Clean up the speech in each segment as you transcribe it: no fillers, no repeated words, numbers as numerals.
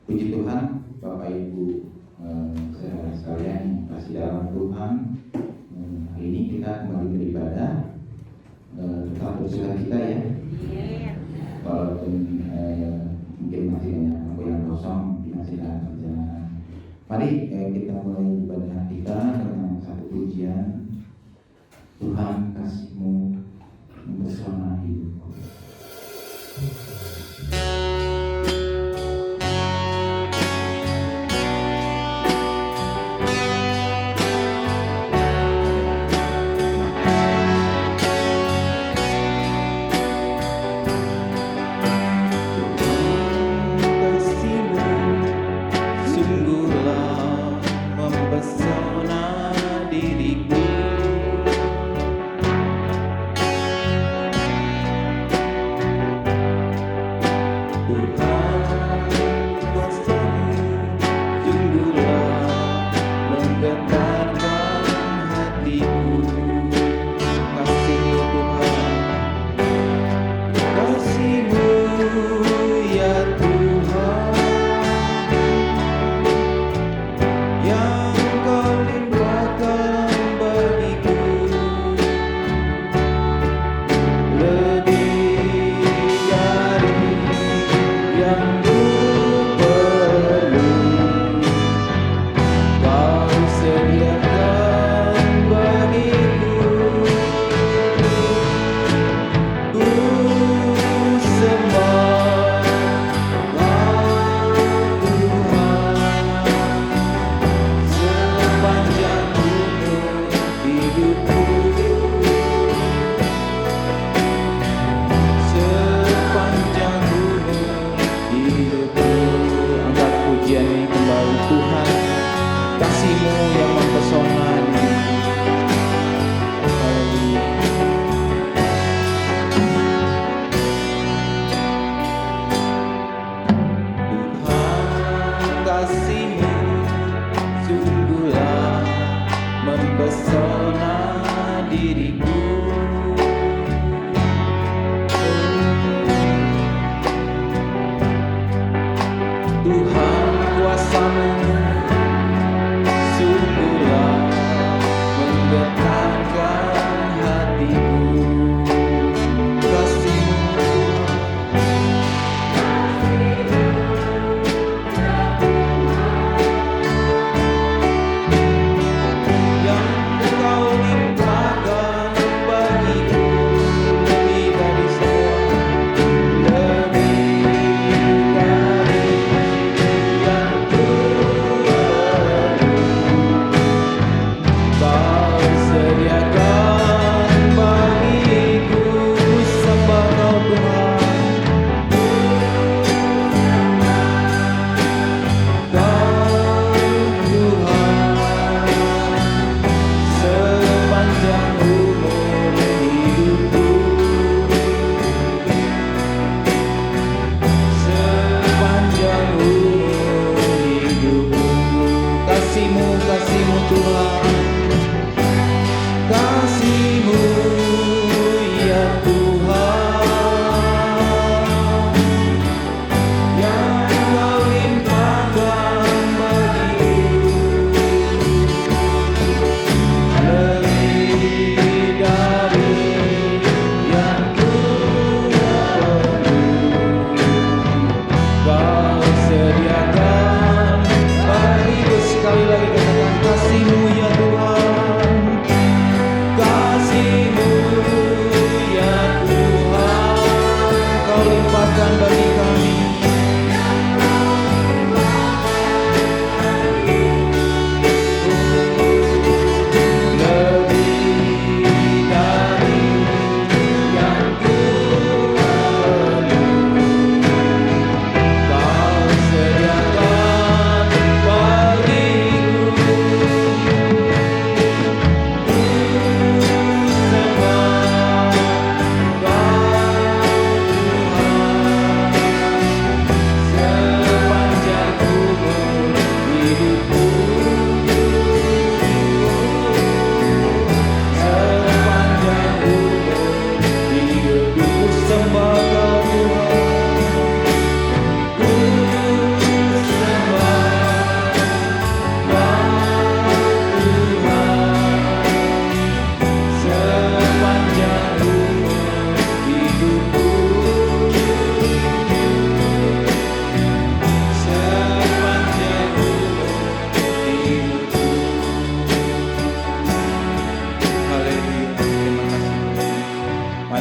Puji Tuhan, Bapak Ibu saudara sekalian yang kasih dalam Tuhan. Hari ini kita kembali beribadah. Tetap bersuka cita ya. Walaupun mungkin masih banyak lampu yang kosong, masih dalam perjalanan. Mari kita mulai ibadah kita dengan satu pujian. Tuhan kasih-Mu mempesona hidupku.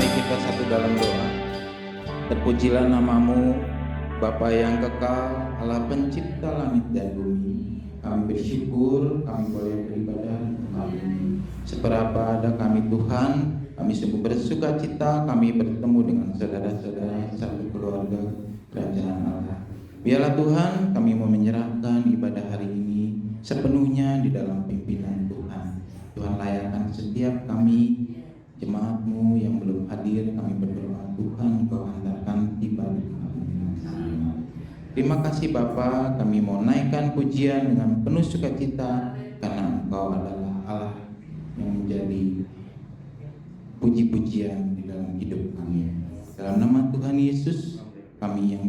Mari kita satu dalam doa. Terpujilah namamu, Bapa yang kekal, Allah pencipta langit dan bumi. Kami bersyukur, kami boleh beribadah hari ini. Seberapa ada kami Tuhan, kami sungguh bersuka cita, kami bertemu dengan saudara-saudara satu keluarga kerajaan Allah. Biarlah Tuhan, kami mau menyerahkan ibadah hari ini sepenuhnya di dalam pimpinan Tuhan. Tuhan layakkan setiap kami, jemaat-Mu yang belum hadir, kami berdoa Tuhan Engkau hantarkan ibadah kami dengan selamat. Terima kasih Bapa, kami mau naikkan pujian dengan penuh sukacita karena Engkau adalah Allah yang menjadi puji-pujian di dalam hidup kami. Dalam nama Tuhan Yesus, kami yang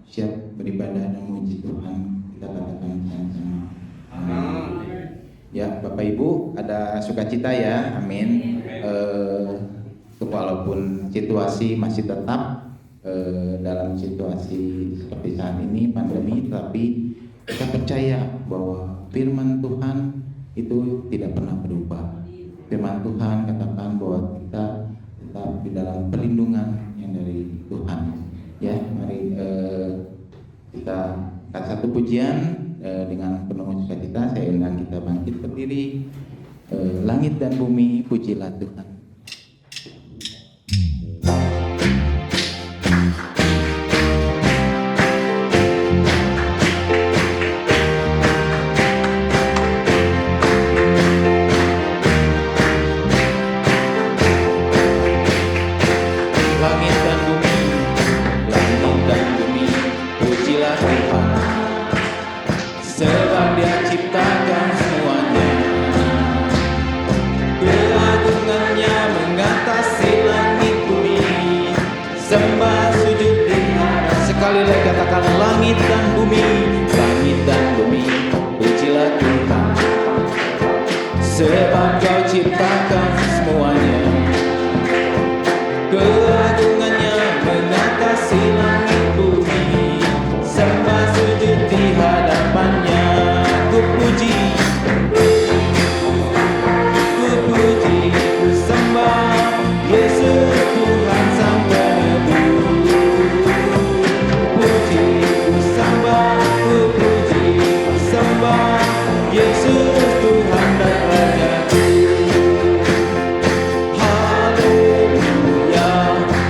siap beribadah dan memuji Tuhan, kita katakan sama-sama. Amin. Ya, Bapak Ibu, ada sukacita ya, amin. Walaupun situasi masih tetap dalam situasi seperti saat ini pandemi, tapi kita percaya bahwa firman Tuhan itu tidak pernah berubah. Firman Tuhan katakan bahwa kita tetap di dalam perlindungan yang dari Tuhan. Ya, mari kita akan satu pujian dengan penuh sukacita. Saya undang kita bangkit berdiri. Langit dan bumi, pujilah Tuhan. Langit dan bumi, pujilah Tuhan. Sebab Kau ciptakan semuanya, keagungannya mengatasi langit bumi. Sembah sujud di hadapannya. Ku puji, ku sembah Yesus Tuhan Sang Penebus. Yesus Tuhan dan Raja-Ku. Haleluya,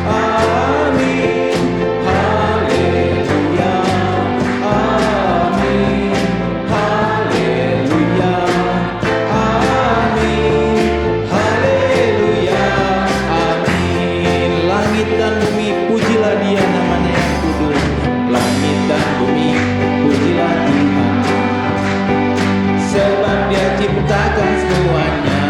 amin. Haleluya, amin. Haleluya, amin. Haleluya, amin. Langit dan bumi, pujilah Dia, namanya yang kudus. Langit dan bumi, pujilah Tuhan. Sebab Dia ciptakan semuanya,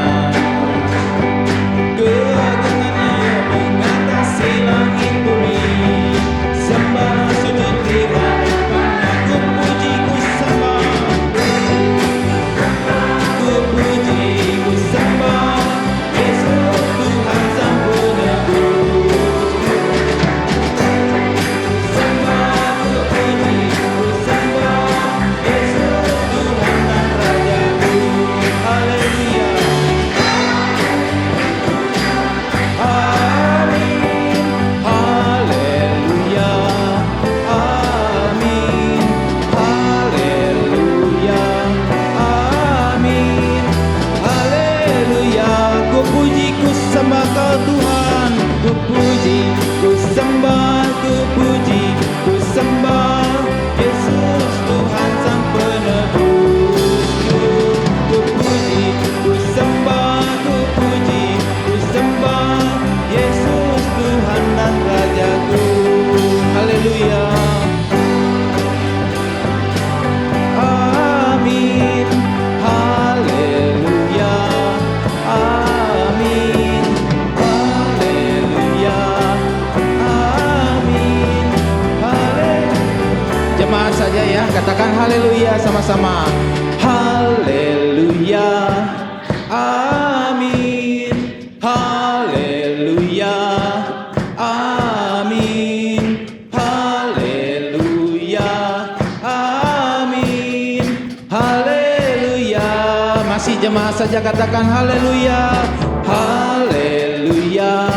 keagungannya mengatasi langit bumi. Sembah sujud di hadapannya. Ku puji, ku sembah, ku puji, ku sembah Yesus Tuhan Sang Penebus. Sembah, ku puji, ku sembah Yesus Tuhan dan Raja-Ku. Haleluya, amin. Haleluya, amin. Haleluya, amin. Haleluya. Ku puji, ku sembah Kau Tuhan. Ku puji, ku sembah, ku puji, ku sembah Yesus Tuhan Sang Penebus. Ku puji, ku sembah, ku puji, ku sembah Yesus Tuhan dan Raja-Ku. Haleluya, amin. Haleluya, amin. Haleluya, amin. Jemaat saja ya, katakan haleluya sama-sama. Haleluya, amin. Haleluya, amin. Haleluya, amin. Haleluya. Masih jemaat saja, katakan haleluya. Haleluya,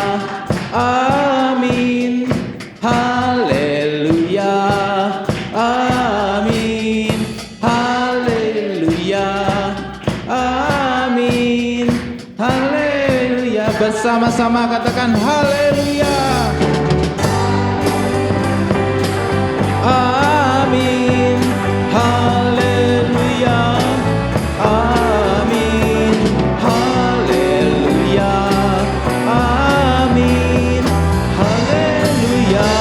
Sama-sama katakan haleluya. Amin. Haleluya. Amin. Haleluya. Amin. Haleluya.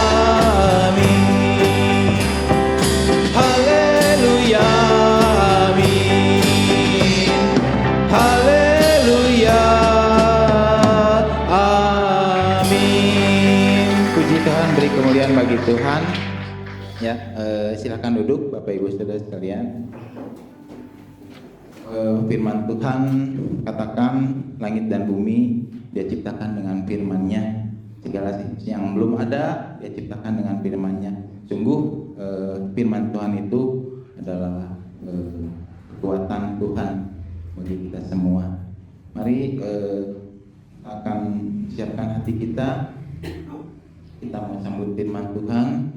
Amin. Haleluya. Amin. Haleluya. Amin. Puji Tuhan, beri kemuliaan bagi Tuhan. Ya, silakan duduk Bapak Ibu Saudara sekalian. Firman Tuhan katakan langit dan bumi Dia ciptakan dengan firman-Nya. Segala yang belum ada Dia ciptakan dengan firman-Nya. Sungguh firman Tuhan itu adalah kekuatan Tuhan bagi kita semua. Mari akan siapkan hati kita. Kita mau sambut firman Tuhan.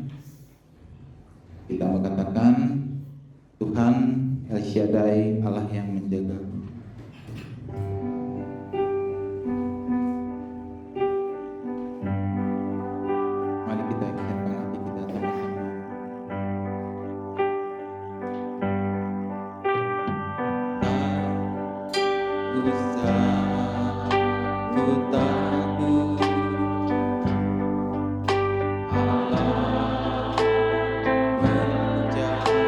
Kita mengatakan Tuhan El Shaddai, Allah yang menjaga. Mari kita siapkan hati kita sama-sama. Ku takut Allah menjaga.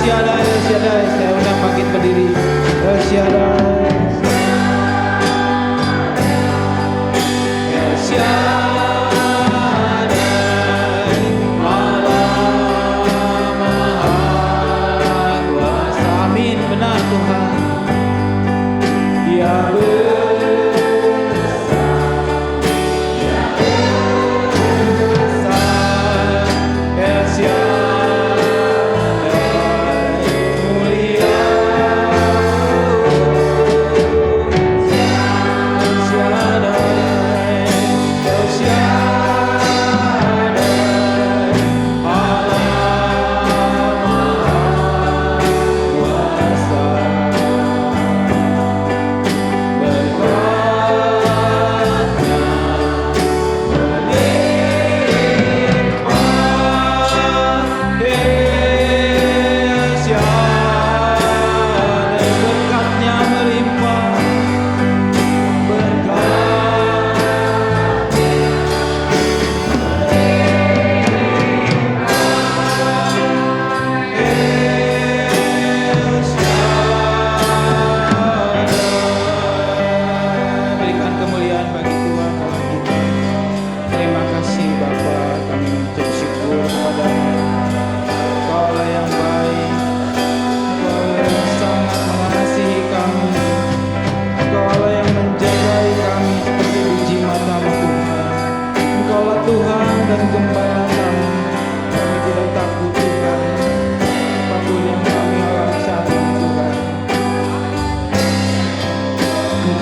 Shaddai, saya undang bangkit berdiri. El Shaddai, El Shaddai, Allah Maha Kuasa. Amin, benar Tuhan. Dia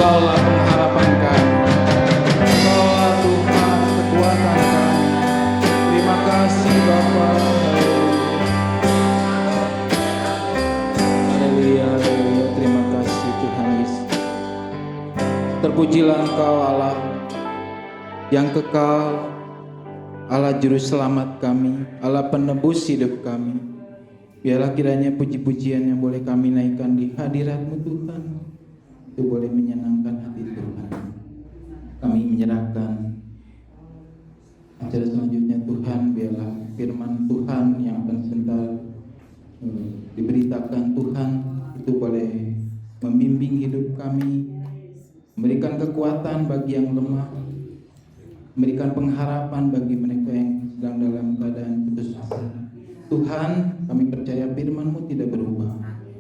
Engkaulah pengharapan kami, Engkaulah Tuhan kekuatan kami. Terima kasih Bapa. Haleluya, haleluya. Terima kasih Tuhan Yesus. Terpujilah Engkau Allah yang kekal, Allah juru selamat kami, Allah penebus hidup kami. Biarlah kiranya puji-pujian yang boleh kami naikkan di hadirat-Mu Tuhan, itu boleh menyenangkan hati Tuhan. Kami menyerahkan acara selanjutnya Tuhan, biarlah firman Tuhan yang akan sebentar diberitakan Tuhan itu boleh membimbing hidup kami, memberikan kekuatan bagi yang lemah, memberikan pengharapan bagi mereka yang sedang dalam keadaan putus asa. Tuhan, kami percaya firman-Mu tidak berubah,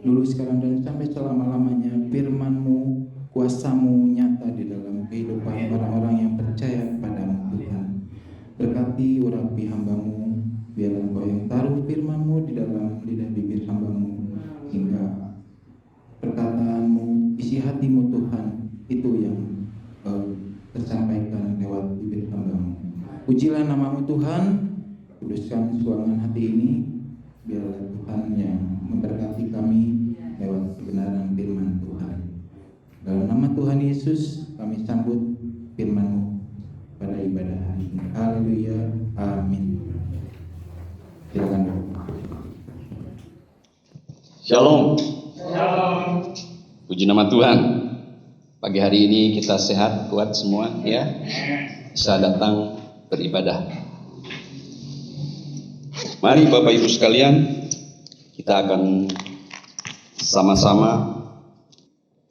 dulu, sekarang, dan sampai selama-lamanya. Firman-Mu, kuasa-Mu nyata di dalam kehidupan orang-orang yang percaya kepada-Mu Tuhan. Berkati urapi hamba-Mu, biarlah Engkau yang taruh firman-Mu di dalam lidah bibir hamba-Mu, sehingga perkataan-Mu, isi hati-Mu Tuhan, itu yang tersampaikan lewat bibir hamba-Mu. Pujilah nama-Mu Tuhan, kuduskan suangan hati ini, biarlah Tuhan yang memberkati kami lewat kebenaran firman Tuhan. Dalam nama Tuhan Yesus kami sambut firman-Mu pada ibadah hari ini. Haleluya, amin. Silakan. Shalom. Shalom. Puji nama Tuhan. Pagi hari ini kita sehat, kuat semua ya. Bisa datang beribadah. Mari Bapak Ibu sekalian, kita akan sama-sama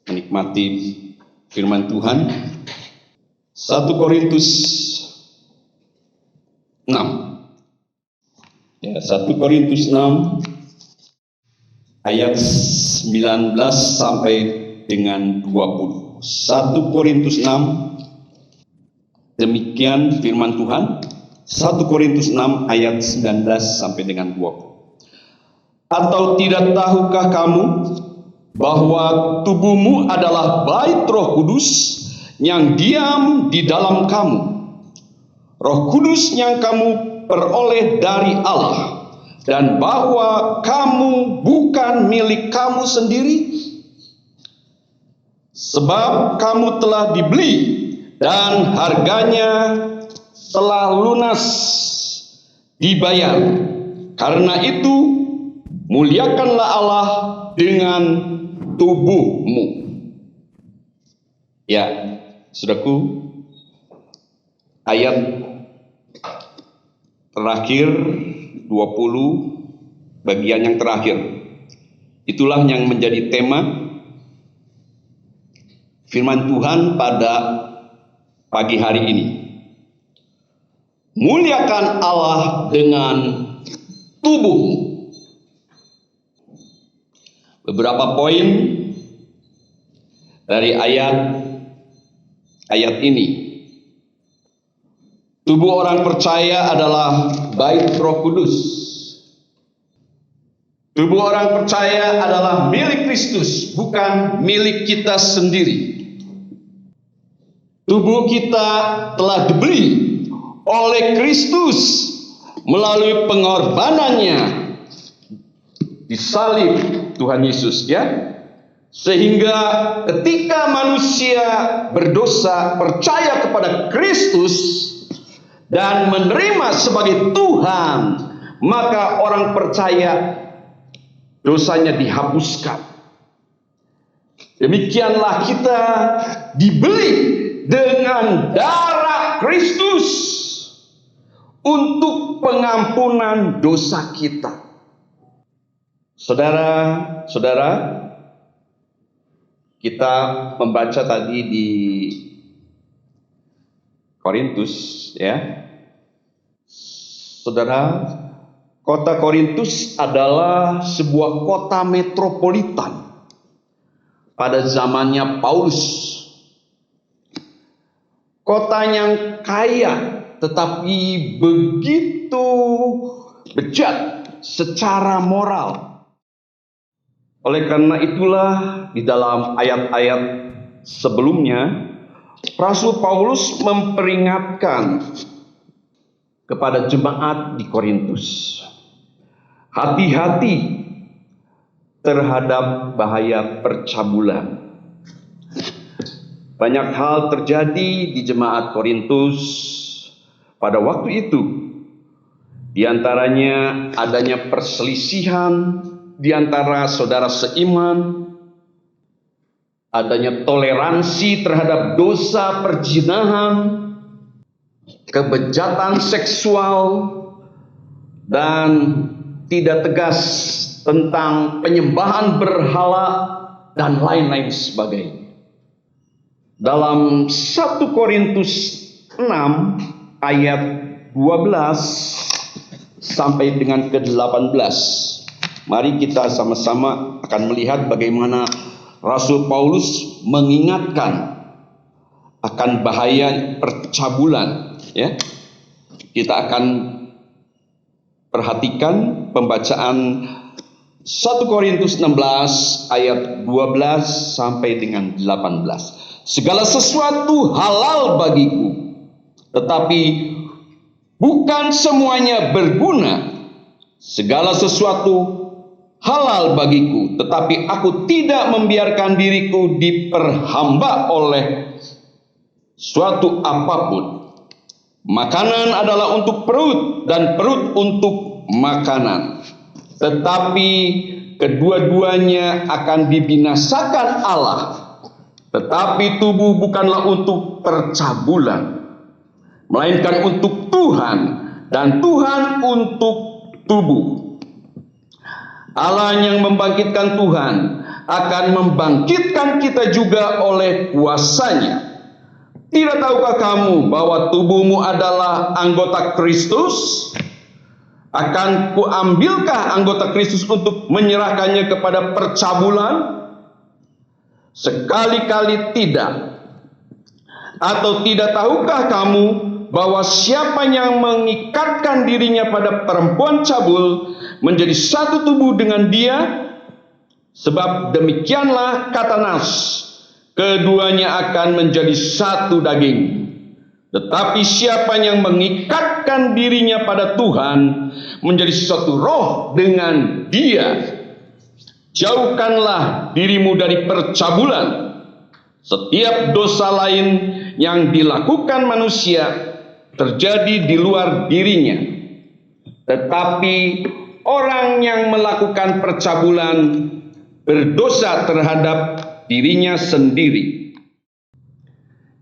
menikmati firman Tuhan. 1 Korintus 6. Ya, 1 Korintus 6 ayat 19 sampai dengan 20. 1 Korintus 6, demikian firman Tuhan. 1 Korintus 6 ayat 19 sampai dengan 20. Atau tidak tahukah kamu bahwa tubuhmu adalah bait Roh Kudus yang diam di dalam kamu, Roh Kudus yang kamu peroleh dari Allah, dan bahwa kamu bukan milik kamu sendiri, sebab kamu telah dibeli dan harganya telah lunas dibayar. Karena itu muliakanlah Allah dengan tubuhmu. Ya, saudaraku, ayat terakhir 20, bagian yang terakhir. Itulah yang menjadi tema firman Tuhan pada pagi hari ini. Muliakan Allah dengan tubuhmu. Beberapa poin dari ayat ini. Tubuh orang percaya adalah bait Roh Kudus. Tubuh orang percaya adalah milik Kristus, bukan milik kita sendiri. Tubuh kita telah dibeli oleh Kristus melalui pengorbanannya di salib Tuhan Yesus, ya. Sehingga ketika manusia berdosa percaya kepada Kristus dan menerima sebagai Tuhan, maka orang percaya dosanya dihapuskan. Demikianlah kita dibeli dengan darah Kristus untuk pengampunan dosa kita. Saudara-saudara, kita membaca tadi di Korintus, ya. Saudara, kota Korintus adalah sebuah kota metropolitan pada zamannya Paulus. Kota yang kaya tetapi begitu bejat secara moral. Oleh karena itulah di dalam ayat-ayat sebelumnya Rasul Paulus memperingatkan kepada jemaat di Korintus, hati-hati terhadap bahaya percabulan. Banyak hal terjadi di jemaat Korintus pada waktu itu. Di antaranya adanya perselisihan di antara saudara seiman, adanya toleransi terhadap dosa perzinahan, kebejatan seksual, dan tidak tegas tentang penyembahan berhala dan lain-lain sebagainya. Dalam 1 Korintus 6 ayat 12 sampai dengan ke-18, mari kita sama-sama akan melihat bagaimana Rasul Paulus mengingatkan akan bahaya percabulan, ya. Kita akan perhatikan pembacaan 1 Korintus 16 ayat 12 sampai dengan 18. Segala sesuatu halal bagiku, tetapi bukan semuanya berguna. Segala sesuatu halal bagiku, tetapi aku tidak membiarkan diriku diperhamba oleh suatu apapun. Makanan adalah untuk perut dan perut untuk makanan. Tetapi kedua-duanya akan dibinasakan Allah. Tetapi tubuh bukanlah untuk percabulan, melainkan untuk Tuhan, dan Tuhan untuk tubuh. Allah yang membangkitkan Tuhan akan membangkitkan kita juga oleh kuasa-Nya. Tidak tahukah kamu bahwa tubuhmu adalah anggota Kristus? Akan kuambilkah anggota Kristus untuk menyerahkannya kepada percabulan? Sekali-kali tidak. Atau tidak tahukah kamu bahwa siapa yang mengikatkan dirinya pada perempuan cabul menjadi satu tubuh dengan dia? Sebab demikianlah kata Nas, keduanya akan menjadi satu daging. Tetapi siapa yang mengikatkan dirinya pada Tuhan menjadi satu roh dengan dia. Jauhkanlah dirimu dari percabulan. Setiap dosa lain yang dilakukan manusia terjadi di luar dirinya. Tetapi orang yang melakukan percabulan berdosa terhadap dirinya sendiri.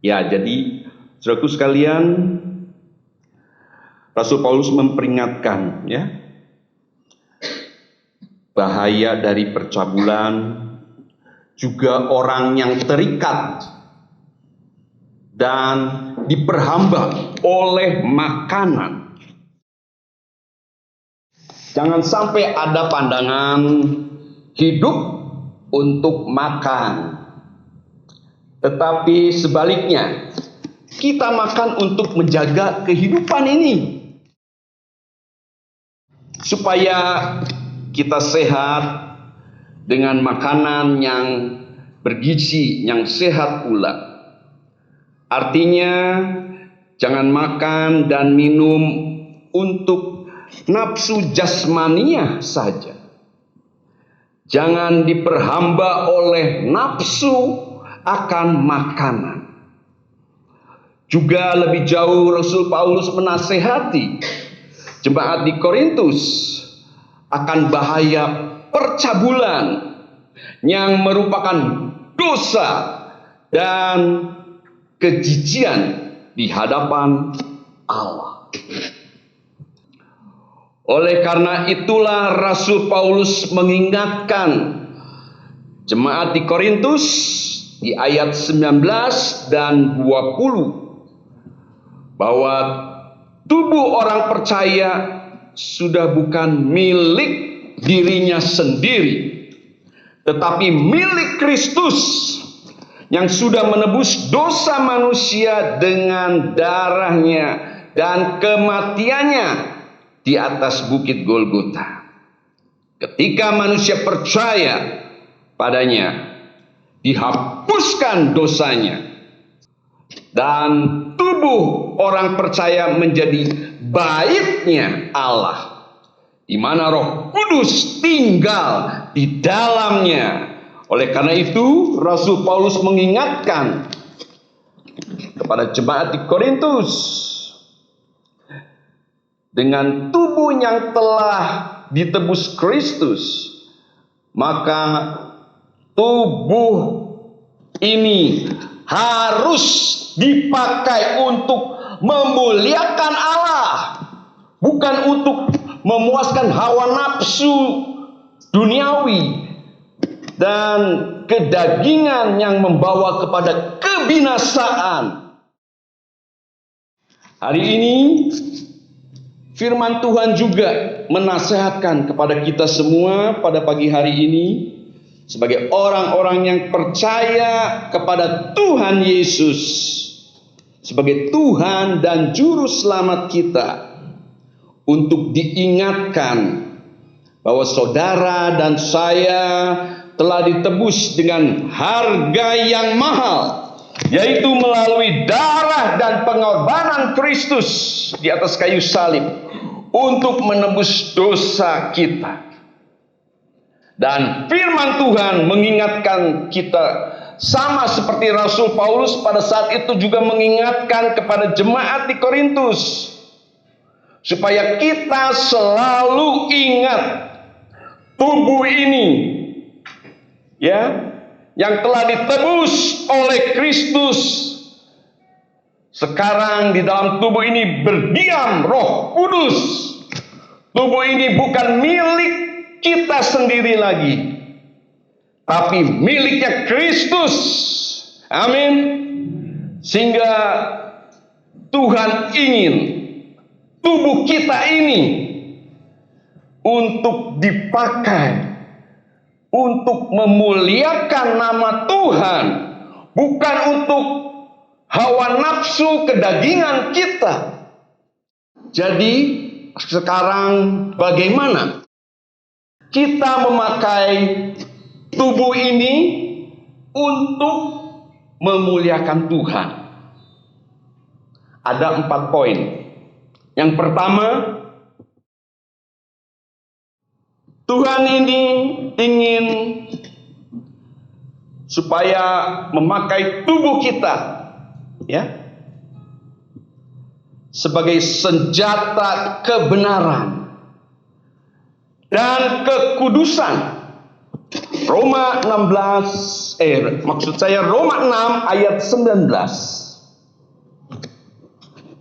Ya, jadi saudaraku sekalian, Rasul Paulus memperingatkan, ya, bahaya dari percabulan, juga orang yang terikat dan diperhamba oleh makanan. Jangan sampai ada pandangan hidup untuk makan, tetapi sebaliknya, kita makan untuk menjaga kehidupan ini, supaya kita sehat dengan makanan yang bergizi, yang sehat pula. Artinya, jangan makan dan minum untuk nafsu jasmania saja. Jangan diperhamba oleh nafsu akan makanan. Juga lebih jauh Rasul Paulus menasehati jemaat di Korintus akan bahaya percabulan yang merupakan dosa dan kejijian di hadapan Allah. Oleh karena itulah Rasul Paulus mengingatkan jemaat di Korintus di ayat 19 dan 20 bahwa tubuh orang percaya sudah bukan milik dirinya sendiri, tetapi milik Kristus yang sudah menebus dosa manusia dengan darahnya dan kematiannya di atas bukit Golgota. Ketika manusia percaya padanya, dihapuskan dosanya, dan tubuh orang percaya menjadi baitnya Allah, di mana Roh Kudus tinggal di dalamnya. Oleh karena itu, Rasul Paulus mengingatkan kepada jemaat di Korintus, dengan tubuh yang telah ditebus Kristus, maka tubuh ini harus dipakai untuk memuliakan Allah, bukan untuk memuaskan hawa nafsu duniawi dan kedagingan yang membawa kepada kebinasaan. Hari ini firman Tuhan juga menasihatkan kepada kita semua pada pagi hari ini, sebagai orang-orang yang percaya kepada Tuhan Yesus sebagai Tuhan dan Juru Selamat kita, untuk diingatkan bahwa saudara dan saya telah ditebus dengan harga yang mahal, yaitu melalui darah dan pengorbanan Kristus di atas kayu salib untuk menebus dosa kita. Dan firman Tuhan mengingatkan kita, sama seperti Rasul Paulus pada saat itu juga mengingatkan kepada jemaat di Korintus, supaya kita selalu ingat tubuh ini, ya, yang telah ditebus oleh Kristus. Sekarang di dalam tubuh ini berdiam Roh Kudus. Tubuh ini bukan milik kita sendiri lagi, tapi miliknya Kristus. Amin. Sehingga Tuhan ingin tubuh kita ini untuk dipakai untuk memuliakan nama Tuhan, bukan untuk hawa nafsu kedagingan kita. Jadi sekarang bagaimana kita memakai tubuh ini untuk memuliakan Tuhan? Ada 4 poin. Yang pertama, Tuhan ini ingin supaya memakai tubuh kita, ya, sebagai senjata kebenaran dan kekudusan. Roma 6 ayat 19.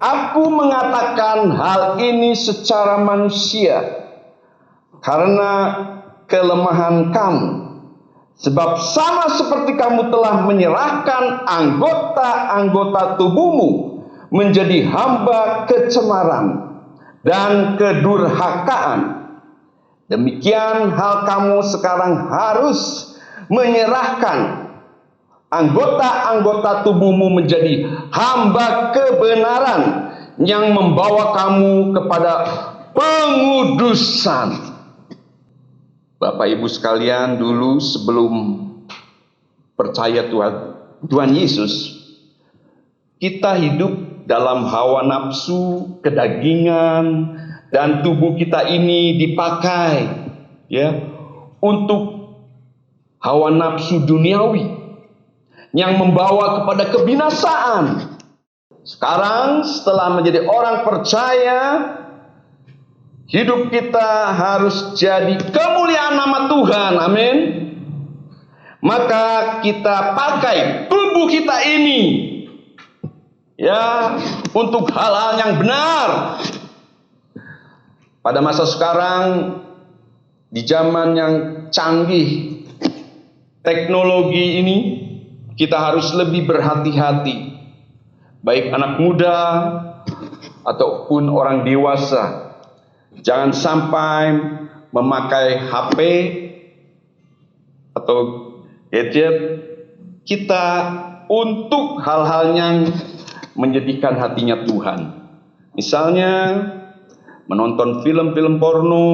Aku mengatakan hal ini secara manusia, karena kelemahan kamu. Sebab sama seperti kamu telah menyerahkan anggota-anggota tubuhmu menjadi hamba kecemaran dan kedurhakaan, demikian hal kamu sekarang harus menyerahkan anggota-anggota tubuhmu menjadi hamba kebenaran yang membawa kamu kepada pengudusan. Bapak Ibu sekalian, dulu sebelum percaya Tuhan Yesus, kita hidup dalam hawa nafsu, kedagingan, dan tubuh kita ini dipakai ya untuk hawa nafsu duniawi yang membawa kepada kebinasaan. Sekarang setelah menjadi orang percaya, hidup kita harus jadi kemuliaan nama Tuhan. Amin. Maka kita pakai tubuh kita ini ya untuk hal-hal yang benar. Pada masa sekarang, di zaman yang canggih teknologi ini, kita harus lebih berhati-hati, baik anak muda ataupun orang dewasa. Jangan sampai memakai HP atau gadget kita untuk hal-hal yang menjadikan hatinya Tuhan. Misalnya menonton film-film porno,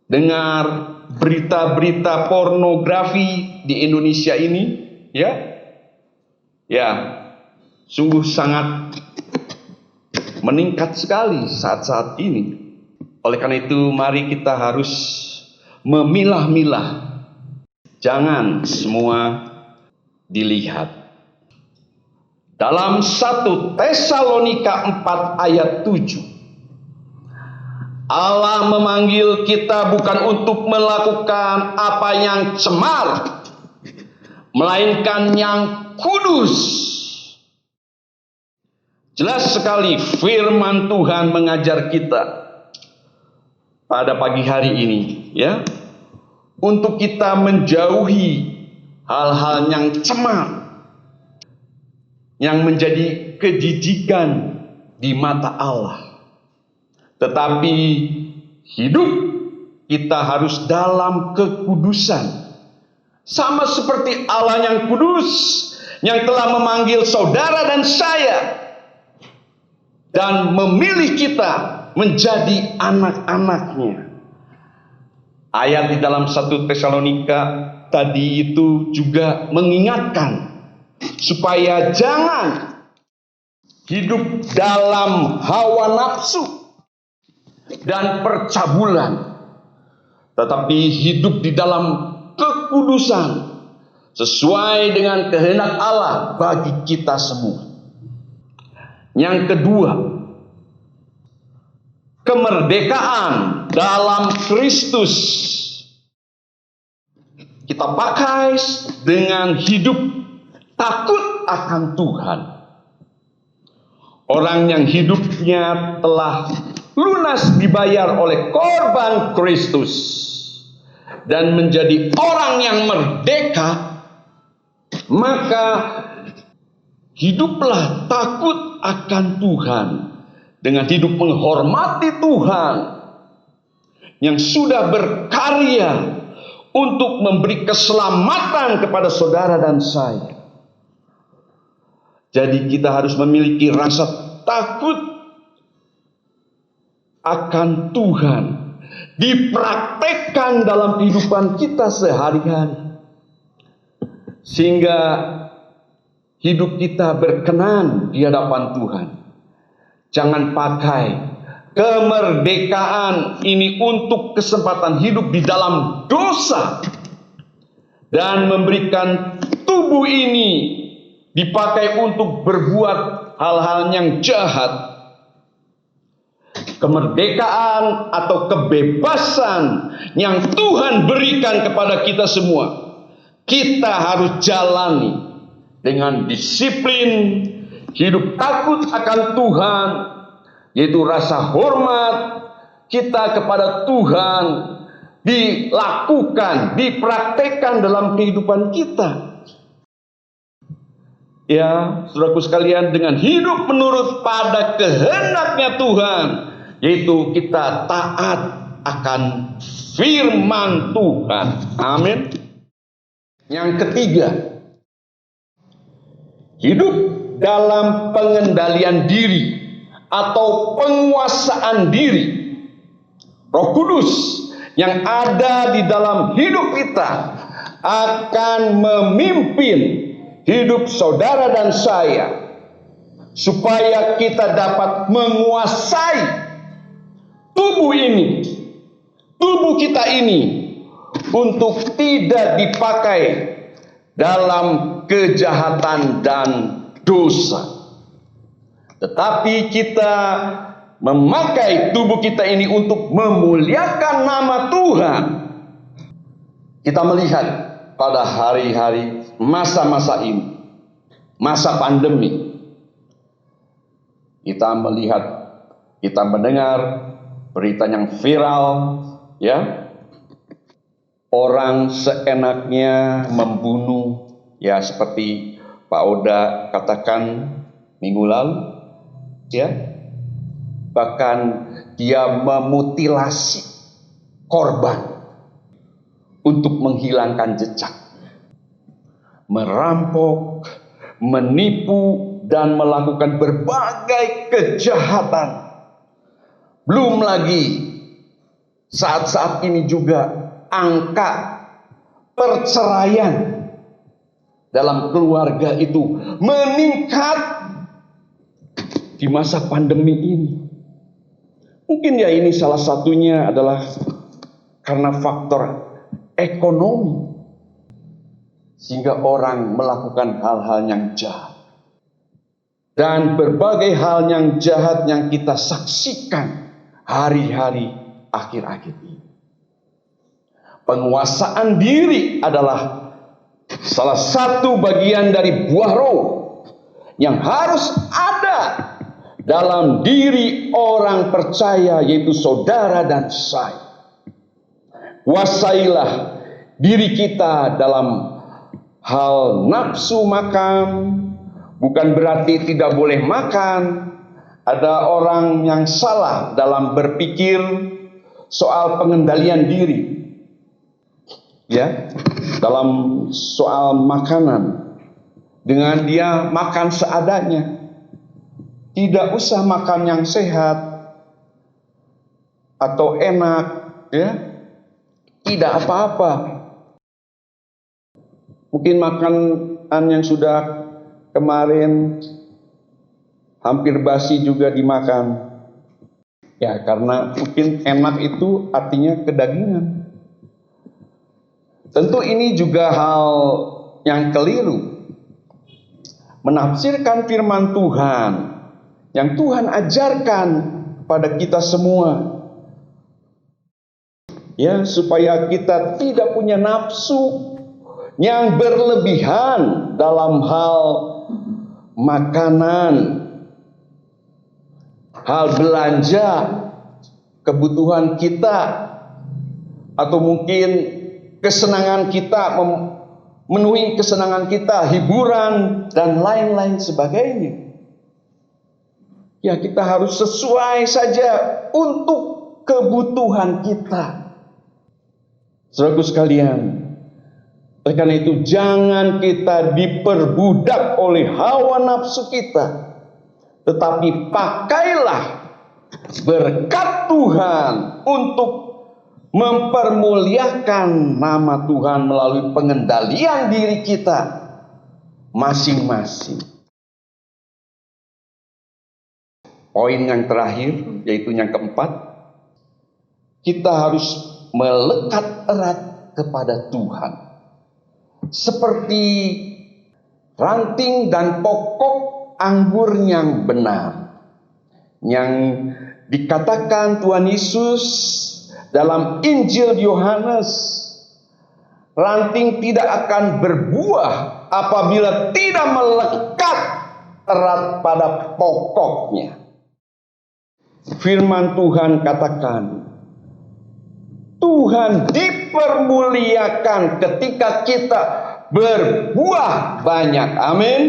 dengar berita-berita pornografi di Indonesia ini, ya, sungguh sangat meningkat sekali saat-saat ini. Oleh karena itu, mari kita harus memilah-milah, jangan semua dilihat. Dalam 1 Tesalonika 4 ayat 7, Allah memanggil kita bukan untuk melakukan apa yang cemar, melainkan yang kudus. Jelas sekali firman Tuhan mengajar kita pada pagi hari ini, ya, untuk kita menjauhi hal-hal yang cemar, yang menjadi kejijikan di mata Allah. Tetapi hidup kita harus dalam kekudusan, sama seperti Allah yang kudus, yang telah memanggil saudara dan saya, dan memilih kita menjadi anak-anaknya. Ayat di dalam 1 Tesalonika tadi itu juga mengingatkan supaya jangan hidup dalam hawa nafsu dan percabulan, tetapi hidup di dalam kekudusan sesuai dengan kehendak Allah bagi kita semua. Yang kedua, kemerdekaan dalam Kristus. Kita pakai dengan hidup takut akan Tuhan. Orang yang hidupnya telah lunas dibayar oleh korban Kristus dan menjadi orang yang merdeka, maka hiduplah takut akan Tuhan dengan hidup menghormati Tuhan yang sudah berkarya untuk memberi keselamatan kepada saudara dan saya. Jadi kita harus memiliki rasa takut akan Tuhan, dipraktekkan dalam kehidupan kita sehari-hari, sehingga hidup kita berkenan di hadapan Tuhan. Jangan pakai kemerdekaan ini untuk kesempatan hidup di dalam dosa dan memberikan tubuh ini dipakai untuk berbuat hal-hal yang jahat. Kemerdekaan atau kebebasan yang Tuhan berikan kepada kita semua, kita harus jalani dengan disiplin, hidup takut akan Tuhan, yaitu rasa hormat kita kepada Tuhan dilakukan, dipraktekkan dalam kehidupan kita. Ya, saudaraku sekalian, dengan hidup menurut pada kehendaknya Tuhan, yaitu kita taat akan firman Tuhan. Amin. Yang ketiga, hidup dalam pengendalian diri atau penguasaan diri. Roh Kudus yang ada di dalam hidup kita akan memimpin hidup saudara dan saya, supaya kita dapat menguasai tubuh ini, tubuh kita ini, untuk tidak dipakai dalam kejahatan dan dosa. Tetapi kita memakai tubuh kita ini untuk memuliakan nama Tuhan. Kita melihat pada hari-hari masa-masa ini, masa pandemi, kita melihat, kita mendengar berita yang viral, ya, orang seenaknya membunuh, ya, seperti Pak Oda katakan minggu lalu, ya, bahkan dia memutilasi korban untuk menghilangkan jejak, merampok, menipu, dan melakukan berbagai kejahatan. Belum lagi saat-saat ini juga angka perceraian dalam keluarga itu meningkat di masa pandemi ini. Mungkin ya ini salah satunya adalah karena faktor ekonomi, sehingga orang melakukan hal-hal yang jahat. Dan berbagai hal yang jahat yang kita saksikan hari-hari akhir-akhir ini. Penguasaan diri adalah salah satu bagian dari buah roh yang harus ada dalam diri orang percaya, yaitu saudara dan saya. Kuasailah diri kita dalam hal nafsu makan, bukan berarti tidak boleh makan. Ada orang yang salah dalam berpikir soal pengendalian diri, ya, dalam soal makanan, dengan dia makan seadanya. Tidak usah makan yang sehat atau enak, ya, tidak apa-apa. Mungkin makanan yang sudah kemarin hampir basi juga dimakan, ya, karena mungkin enak itu artinya kedagingan. Tentu ini juga hal yang keliru, menafsirkan firman Tuhan yang Tuhan ajarkan pada kita semua, ya, supaya kita tidak punya nafsu yang berlebihan dalam hal makanan, hal belanja, kebutuhan kita, atau mungkin kesenangan kita, memenuhi kesenangan kita, hiburan, dan lain-lain sebagainya. Ya, kita harus sesuai saja untuk kebutuhan kita. Saudaraku sekalian, oleh karena itu jangan kita diperbudak oleh hawa nafsu kita, tetapi pakailah berkat Tuhan untuk mempermuliakan nama Tuhan melalui pengendalian diri kita masing-masing. Poin yang terakhir, yaitu yang keempat, kita harus melekat erat kepada Tuhan, seperti ranting dan pokok anggur yang benar, yang dikatakan Tuhan Yesus dalam Injil Yohanes. Ranting tidak akan berbuah apabila tidak melekat erat pada pokoknya. Firman Tuhan katakan, Tuhan dipermuliakan ketika kita berbuah banyak. Amin.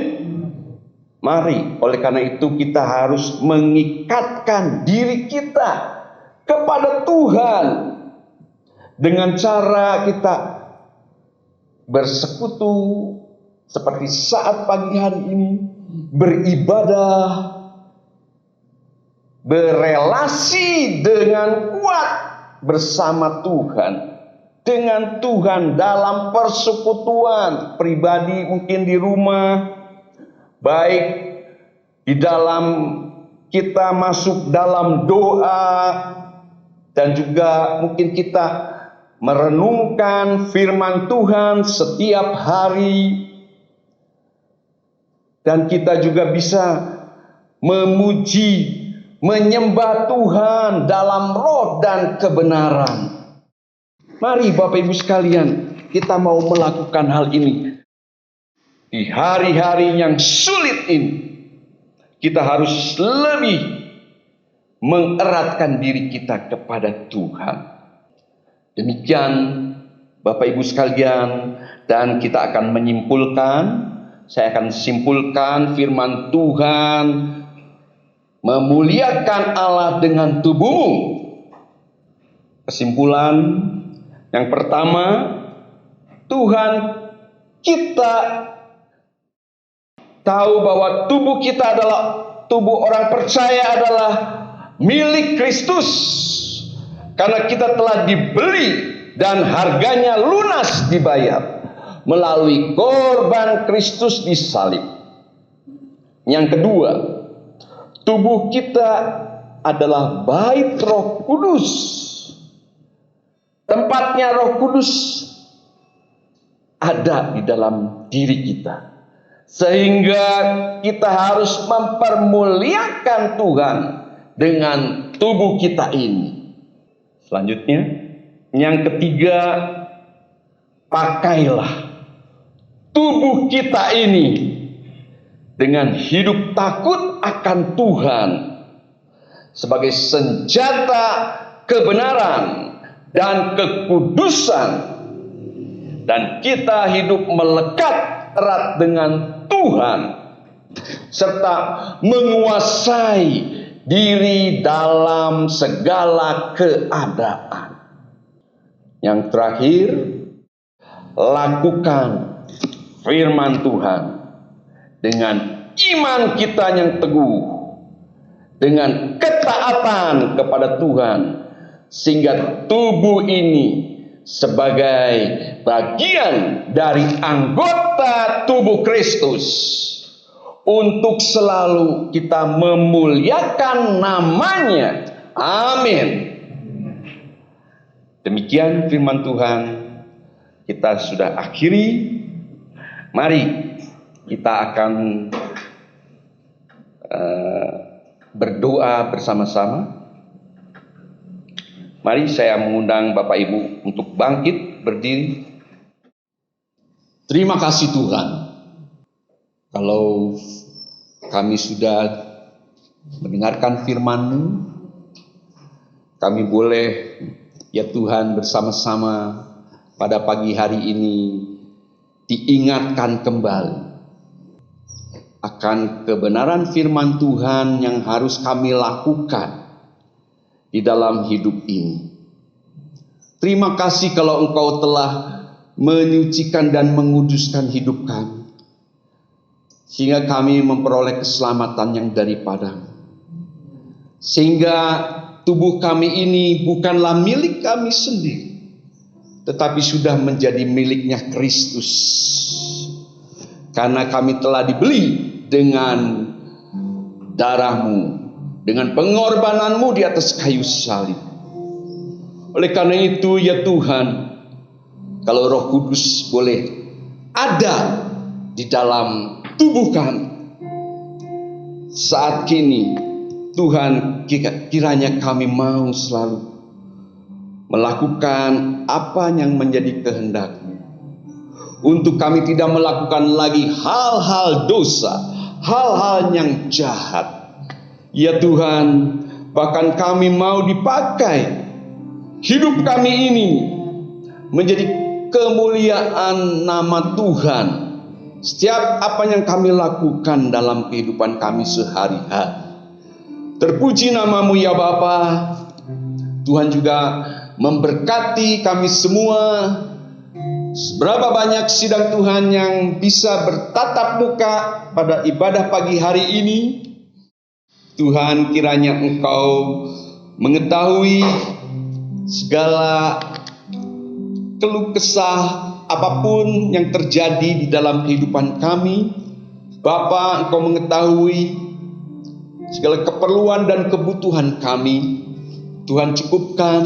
Mari, oleh karena itu kita harus mengikatkan diri kita kepada Tuhan dengan cara kita bersekutu seperti saat pagi hari ini, beribadah, berelasi dengan kuat bersama Tuhan, dengan Tuhan dalam persekutuan pribadi, mungkin di rumah, baik di dalam kita masuk dalam doa, dan juga mungkin kita merenungkan firman Tuhan setiap hari, dan kita juga bisa memuji, menyembah Tuhan dalam roh dan kebenaran. Mari Bapak Ibu sekalian, kita mau melakukan hal ini. Di hari-hari yang sulit ini, kita harus lebih mengeratkan diri kita kepada Tuhan. Demikian Bapak Ibu sekalian, dan kita akan menyimpulkan, saya akan simpulkan firman Tuhan, memuliakan Allah dengan tubuhmu. Kesimpulan yang pertama, Tuhan kita tahu bahwa tubuh kita adalah, tubuh orang percaya adalah milik Kristus, karena kita telah dibeli dan harganya lunas dibayar melalui korban Kristus di salib. Yang kedua, tubuh kita adalah bait Roh Kudus. Tempatnya Roh Kudus ada di dalam diri kita, sehingga kita harus mempermuliakan Tuhan dengan tubuh kita ini. Selanjutnya, yang ketiga, pakailah tubuh kita ini dengan hidup takut akan Tuhan sebagai senjata kebenaran dan kekudusan, dan kita hidup melekat erat dengan Tuhan serta menguasai diri dalam segala keadaan. Yang terakhir, lakukan firman Tuhan dengan iman kita yang teguh, dengan ketaatan kepada Tuhan, sehingga tubuh ini sebagai bagian dari anggota tubuh Kristus, untuk selalu kita memuliakan namanya. Amin. Demikian firman Tuhan, kita sudah akhiri. Mari kita akan berdoa bersama-sama. Mari saya mengundang Bapak Ibu untuk bangkit berdiri. Terima kasih Tuhan, kalau kami sudah mendengarkan firman-Mu, kami boleh ya Tuhan bersama-sama pada pagi hari ini diingatkan kembali akan kebenaran firman Tuhan yang harus kami lakukan di dalam hidup ini. Terima kasih kalau Engkau telah menyucikan dan menguduskan hidup kami, sehingga kami memperoleh keselamatan yang daripada-Mu. Sehingga tubuh kami ini bukanlah milik kami sendiri, tetapi sudah menjadi miliknya Kristus, karena kami telah dibeli dengan darah-Mu, dengan pengorbanan-Mu di atas kayu salib. Oleh karena itu ya Tuhan, kalau Roh Kudus boleh ada di dalam tubuh kami saat kini, Tuhan, kiranya kami mau selalu melakukan apa yang menjadi kehendak-Mu, untuk kami tidak melakukan lagi hal-hal dosa, hal-hal yang jahat. Ya Tuhan, bahkan kami mau dipakai hidup kami ini menjadi kemuliaan nama Tuhan. Setiap apa yang kami lakukan dalam kehidupan kami sehari-hari. Terpuji namamu ya Bapa. Tuhan juga memberkati kami semua. Seberapa banyak sidang Tuhan yang bisa bertatap muka pada ibadah pagi hari ini. Tuhan, kiranya Engkau mengetahui segala keluh kesah apapun yang terjadi di dalam kehidupan kami. Bapa, Engkau mengetahui segala keperluan dan kebutuhan kami. Tuhan, cukupkan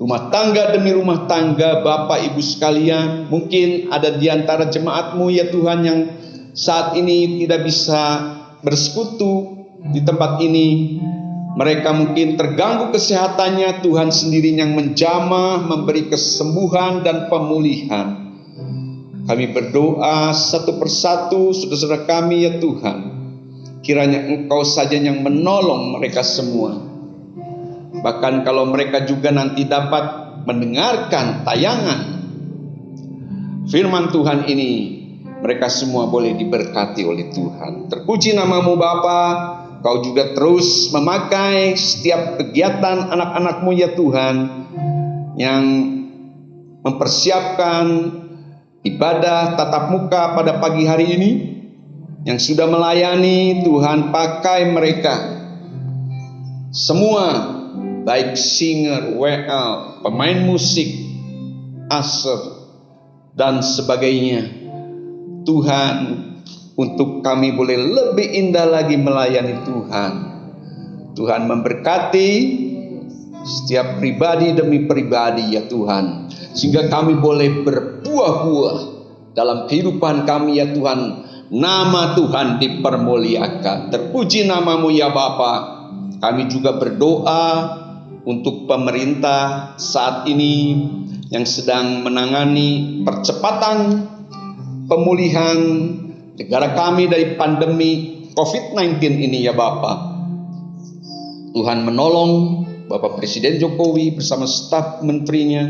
rumah tangga demi rumah tangga Bapak Ibu sekalian. Mungkin ada di antara jemaat-Mu ya Tuhan yang saat ini tidak bisa bersekutu di tempat ini. Mereka mungkin terganggu kesehatannya. Tuhan sendiri yang menjamah, memberi kesembuhan dan pemulihan. Kami berdoa satu persatu saudara-saudara kami ya Tuhan. Kiranya Engkau saja yang menolong mereka semua. Bahkan kalau mereka juga nanti dapat mendengarkan tayangan firman Tuhan ini, mereka semua boleh diberkati oleh Tuhan. Terpuji namamu Bapa. Kau juga terus memakai setiap kegiatan anak-anak-Mu ya Tuhan, yang mempersiapkan ibadah tatap muka pada pagi hari ini, yang sudah melayani. Tuhan, pakai mereka semua, baik singer, WL, pemain musik, usher, dan sebagainya. Tuhan, untuk kami boleh lebih indah lagi melayani Tuhan. Tuhan memberkati setiap pribadi demi pribadi ya Tuhan, sehingga kami boleh berbuah-buah dalam kehidupan kami ya Tuhan. Nama Tuhan dipermuliakan. Terpuji namamu ya Bapa. Kami juga berdoa untuk pemerintah saat ini yang sedang menangani percepatan pemulihan negara kami dari pandemi COVID-19 ini ya Bapa. Tuhan menolong Bapak Presiden Jokowi bersama staf menterinya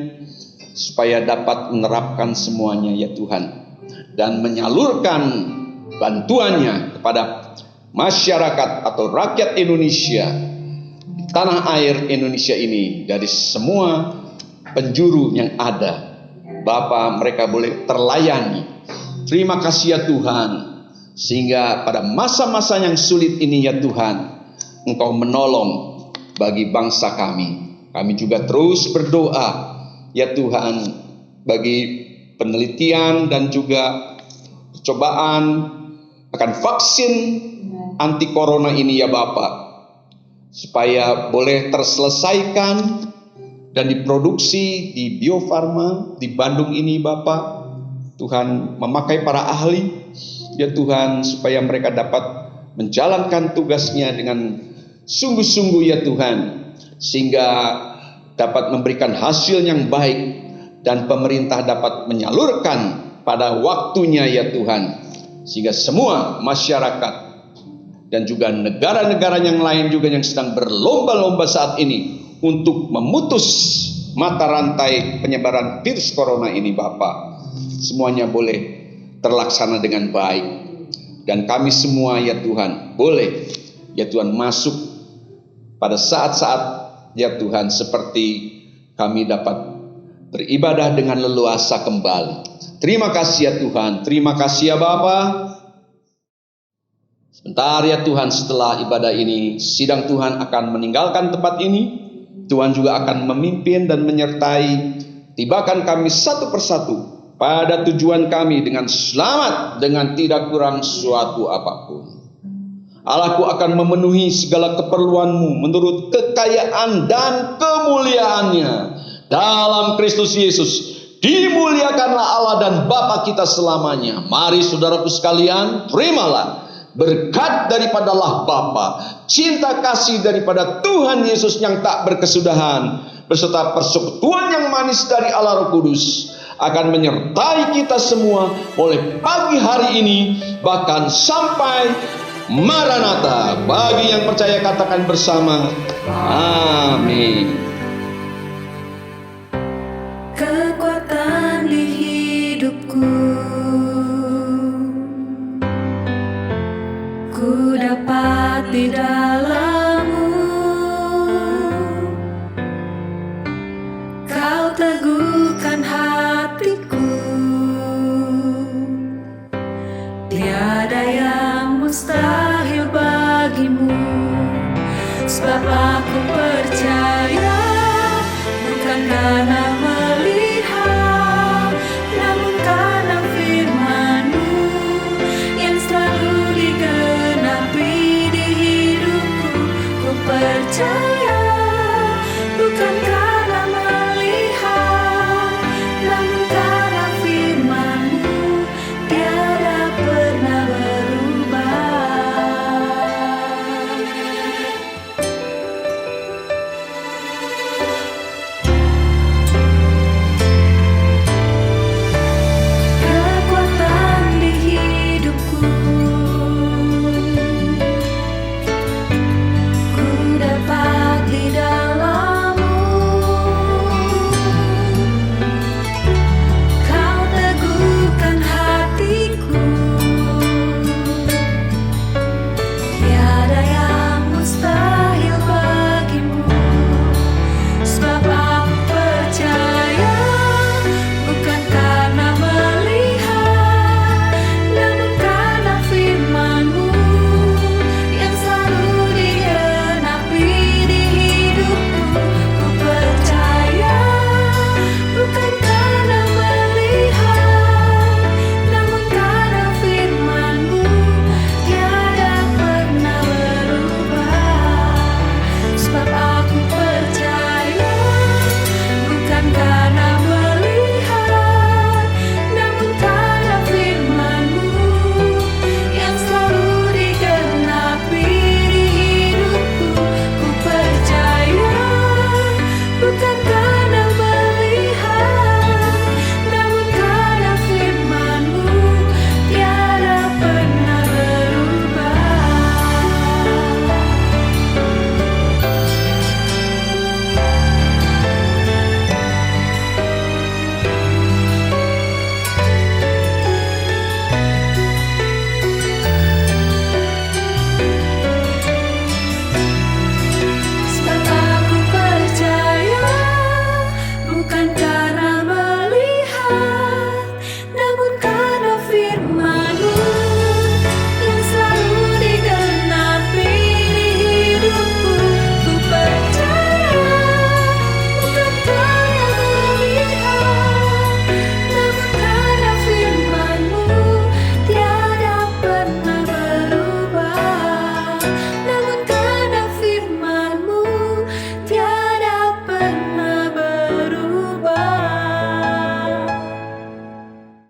supaya dapat menerapkan semuanya ya Tuhan, dan menyalurkan bantuannya kepada masyarakat atau rakyat Indonesia di tanah air Indonesia ini dari semua penjuru yang ada. Bapa, mereka boleh terlayani. Terima kasih ya Tuhan, sehingga pada masa-masa yang sulit ini ya Tuhan, Engkau menolong bagi bangsa kami. Kami juga terus berdoa ya Tuhan bagi penelitian dan juga percobaan akan vaksin anti corona ini ya Bapak, supaya boleh terselesaikan dan diproduksi di Bio Farma di Bandung ini Bapak. Tuhan memakai para ahli ya Tuhan, supaya mereka dapat menjalankan tugasnya dengan sungguh-sungguh ya Tuhan, sehingga dapat memberikan hasil yang baik dan pemerintah dapat menyalurkan pada waktunya ya Tuhan, sehingga semua masyarakat dan juga negara-negara yang lain juga yang sedang berlomba-lomba saat ini untuk memutus mata rantai penyebaran virus corona ini Bapak, semuanya boleh terlaksana dengan baik. Dan kami semua ya Tuhan boleh ya Tuhan masuk pada saat-saat ya Tuhan seperti kami dapat beribadah dengan leluasa kembali. Terima kasih ya Tuhan, terima kasih ya Bapa. Sebentar ya Tuhan, setelah ibadah ini sidang Tuhan akan meninggalkan tempat ini. Tuhan juga akan memimpin dan menyertai, tibakan kami satu persatu pada tujuan kami dengan selamat, dengan tidak kurang suatu apapun. Allahku akan memenuhi segala keperluanmu menurut kekayaan dan kemuliaannya dalam Kristus Yesus. Dimuliakanlah Allah dan Bapa kita selamanya. Mari saudaraku sekalian, terimalah berkat daripada Allah Bapa, cinta kasih daripada Tuhan Yesus yang tak berkesudahan, beserta persekutuan yang manis dari Allah Roh Kudus akan menyertai kita semua mulai pagi hari ini bahkan sampai Maranatha. Bagi yang percaya katakan bersama, amin. hidupku. Ku dapat di dalam-Mu, Kau teguhkan hatiku. Tiada yang mustahil bagimu, sebab aku percaya, bukan karena melihat, namun karena firman-Mu yang selalu digenapi di hidupku. Ku percaya, bukan karena melihat, namun karena firman-Mu tiada pernah berubah. Kekuatan di hidupku, ku dapat di dalam-Mu. Kau teguhkan hatiku. Tiada yang mustahil bagimu, sebab aku percaya, bukan karena melihat, namun karena firman-Mu yang selalu digenapi di hidupku. Ku percaya, bukan karena melihat, namun karena firman-Mu tiada pernah berubah. Sebab aku percaya, bukan karena melihat, namun karena firman-Mu yang selalu digenapi di hidupku. Ku percaya, bukan karena melihat, namun karena firman-Mu tiada pernah berubah. Sebab aku percaya, bukan karena